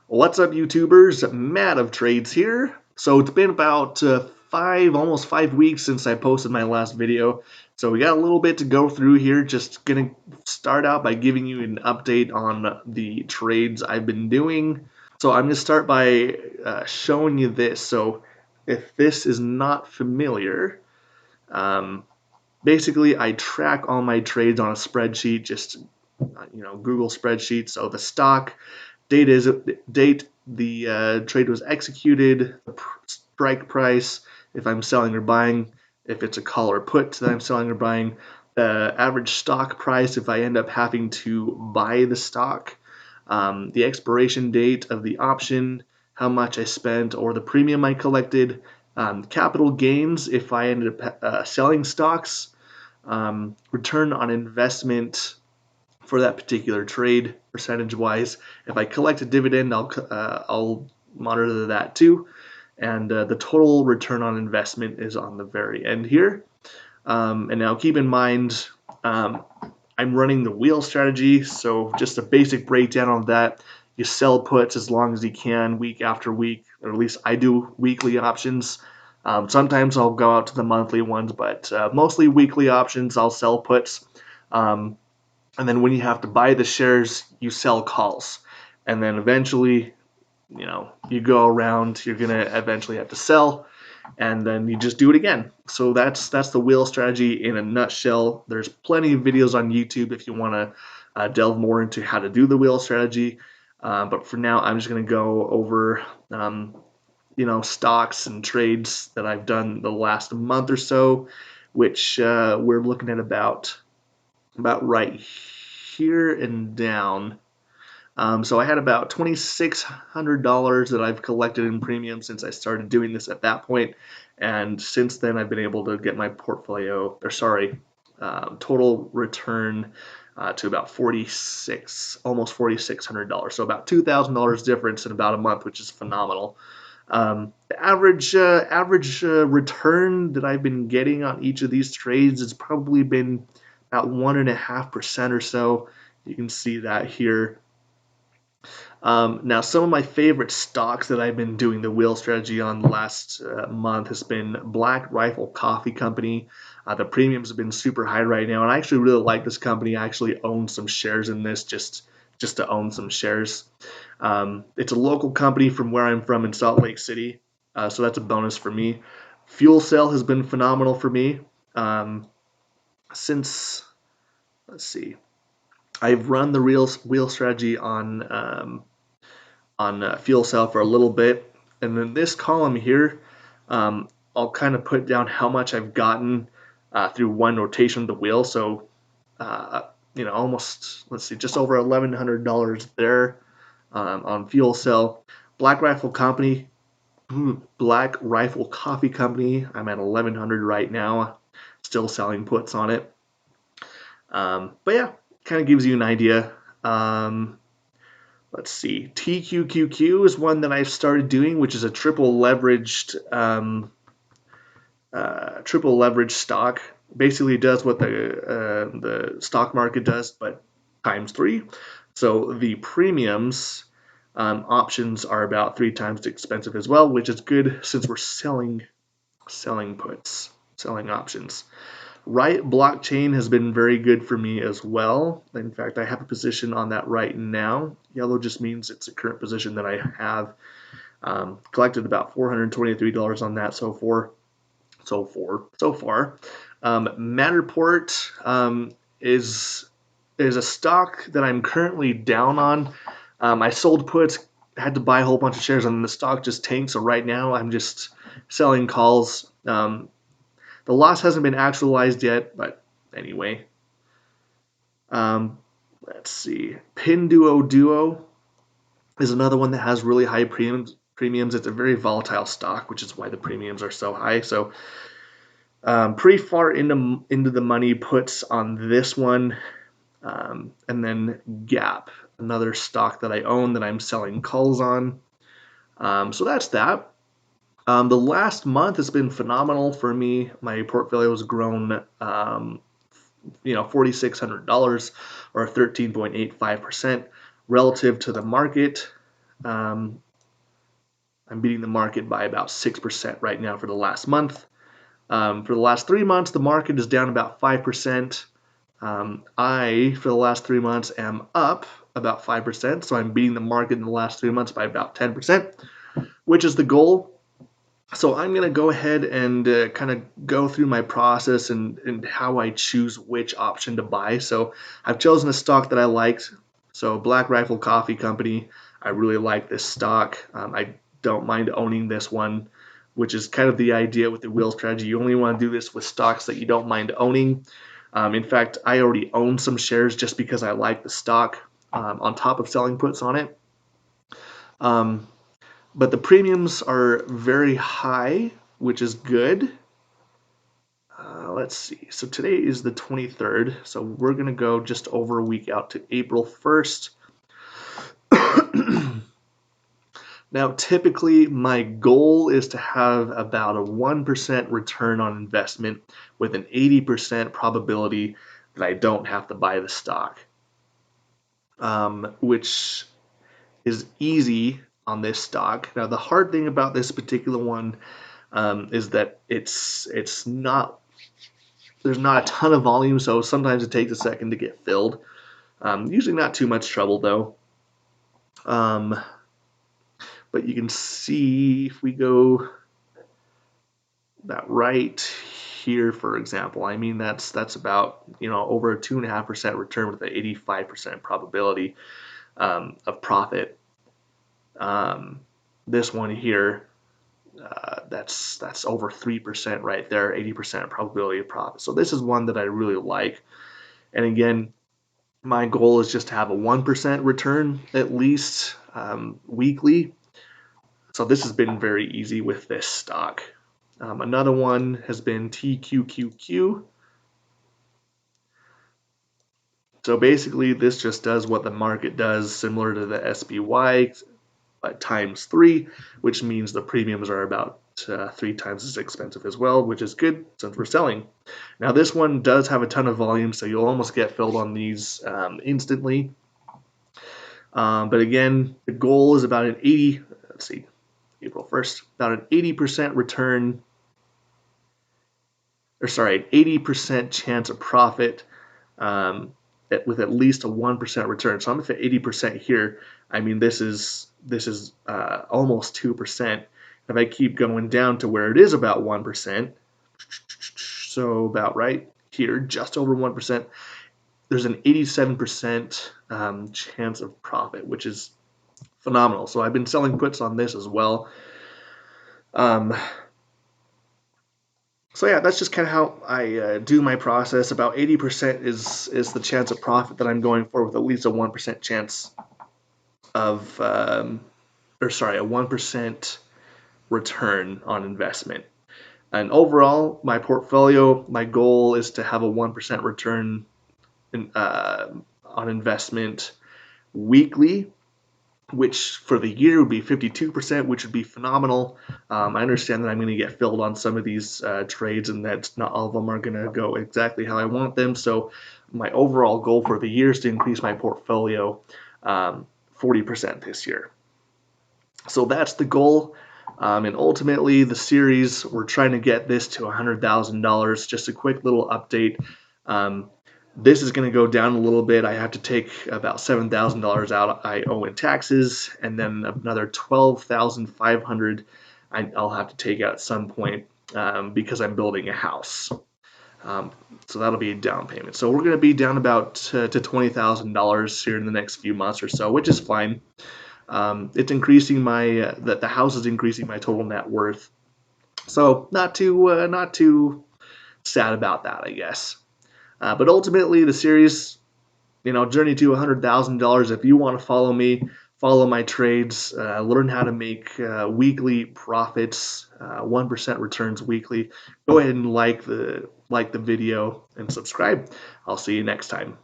What's up, YouTubers? Matt of Trades here. So it's been about almost 5 weeks since I posted my last video. So we got a little bit to go through here. Just gonna start out by giving you an update on the trades I've been doing. So I'm gonna start by showing you this. So if this is not familiar, um, basically I track all my trades on a spreadsheet, just Google spreadsheet. So the stock date the trade was executed, the strike price, if I'm selling or buying, if it's a call or put that I'm selling or buying, the average stock price if I end up having to buy the stock, the expiration date of the option, how much I spent or the premium I collected, capital gains if I ended up selling stocks, return on investment for that particular trade percentage wise. If I collect a dividend, I'll monitor that too. And the total return on investment is on the very end here. And now keep in mind, I'm running the wheel strategy, so just a basic breakdown on that. You sell puts as long as you can, week after week, or at least I do weekly options. Sometimes I'll go out to the monthly ones, but mostly weekly options. I'll sell puts. And then when you have to buy the shares, you sell calls. And then eventually, you go around, you're going to eventually have to sell, and then you just do it again. So that's the wheel strategy in a nutshell. There's plenty of videos on YouTube if you want to delve more into how to do the wheel strategy. But for now, I'm just going to go over stocks and trades that I've done the last month or so, which we're looking at about right here and down. So I had about $2,600 that I've collected in premium since I started doing this at that point, and since then I've been able to get my portfolio, total return to about almost $4,600. So about $2,000 difference in about a month, which is phenomenal. The average return that I've been getting on each of these trades has probably been about 1.5% or so. You can see that here. Now, some of my favorite stocks that I've been doing the wheel strategy on the last month has been Black Rifle Coffee Company. The premiums have been super high right now, and I actually really like this company. I actually own some shares in this just to own some shares. It's a local company from where I'm from in Salt Lake City, so that's a bonus for me. Fuel Cell has been phenomenal for me since, let's see, I've run the wheel strategy on Fuel Cell for a little bit, and then this column here, I'll kind of put down how much I've gotten through one rotation of the wheel. So, almost, let's see, just over $1,100 there on Fuel Cell. Black Rifle Coffee Company. I'm at 1,100 right now, still selling puts on it. But yeah, kind of gives you an idea. Let's see. TQQQ is one that I've started doing, which is a triple leveraged stock. Basically, does what the stock market does, but times 3. So the premiums options are about 3 times expensive as well, which is good since we're selling puts, selling options. Riot Blockchain has been very good for me as well. In fact, I have a position on that right now. Yellow just means it's a current position that I have. Collected about $423 on that so far. Matterport is a stock that I'm currently down on. I sold puts, had to buy a whole bunch of shares, and the stock just tanked. So right now I'm just selling calls. The loss hasn't been actualized yet, but anyway. Let's see. Pinduoduo is another one that has really high premiums. It's a very volatile stock, which is why the premiums are so high. So pretty far into the money puts on this one. And then Gap, another stock that I own that I'm selling calls on. So that's that. The last month has been phenomenal for me. My portfolio has grown, $4,600 or 13.85% relative to the market. I'm beating the market by about 6% right now for the last month. For the last 3 months, the market is down about 5%. For the last 3 months, am up about 5%. So I'm beating the market in the last 3 months by about 10%, which is the goal. So I'm going to go ahead and kind of go through my process and how I choose which option to buy. So I've chosen a stock that I liked. So Black Rifle Coffee Company, I really like this stock. I don't mind owning this one, which is kind of the idea with the wheel strategy. You only want to do this with stocks that you don't mind owning. In fact, I already own some shares just because I like the stock, on top of selling puts on it. But the premiums are very high, which is good. Let's see. So today is the 23rd. So we're going to go just over a week out to April 1st. Now, typically, my goal is to have about a 1% return on investment with an 80% probability that I don't have to buy the stock, which is easy on this stock. Now, the hard thing about this particular one is that it's not, there's not a ton of volume, so sometimes it takes a second to get filled. Usually not too much trouble though. But you can see if we go that right here, for example, I mean that's about over a 2.5% return with an 85% probability of profit. This one here, that's over 3% right there, 80% probability of profit. So this is one that I really like. And again, my goal is just to have a 1% return at least weekly. So this has been very easy with this stock. Another one has been TQQQ. So basically this just does what the market does, similar to the SPY, but times 3, which means the premiums are about 3 times as expensive as well, which is good since we're selling. Now this one does have a ton of volume, so you'll almost get filled on these instantly. But again, the goal is about an 80, let's see, April 1st, about an 80% return, or sorry, 80% chance of profit with at least a 1% return. So I'm at 80% here. I mean, this is almost 2%. If I keep going down to where it is about 1%, so about right here, just over 1%, there's an 87% chance of profit, which is phenomenal. So I've been selling puts on this as well. So yeah, that's just kind of how I do my process. About 80% is the chance of profit that I'm going for, with at least a 1% chance of, a 1% return on investment. And overall, my portfolio, my goal is to have a 1% return on investment weekly, which for the year would be 52%, which would be phenomenal. I understand that I'm going to get filled on some of these trades, and that not all of them are going to go exactly how I want them. So my overall goal for the year is to increase my portfolio 40% this year. So that's the goal. And ultimately, the series, we're trying to get this to $100,000. Just a quick little update. This is going to go down a little bit. I have to take about $7,000 out I owe in taxes, and then another $12,500 I'll have to take out at some point because I'm building a house. So that'll be a down payment. So we're going to be down about to $20,000 here in the next few months or so, which is fine. It's increasing my the house is increasing my total net worth. So not too sad about that, I guess. But ultimately, the series, journey to $100,000. If you want to follow me, follow my trades, learn how to make weekly profits, 1% returns weekly, go ahead and like the video and subscribe. I'll see you next time.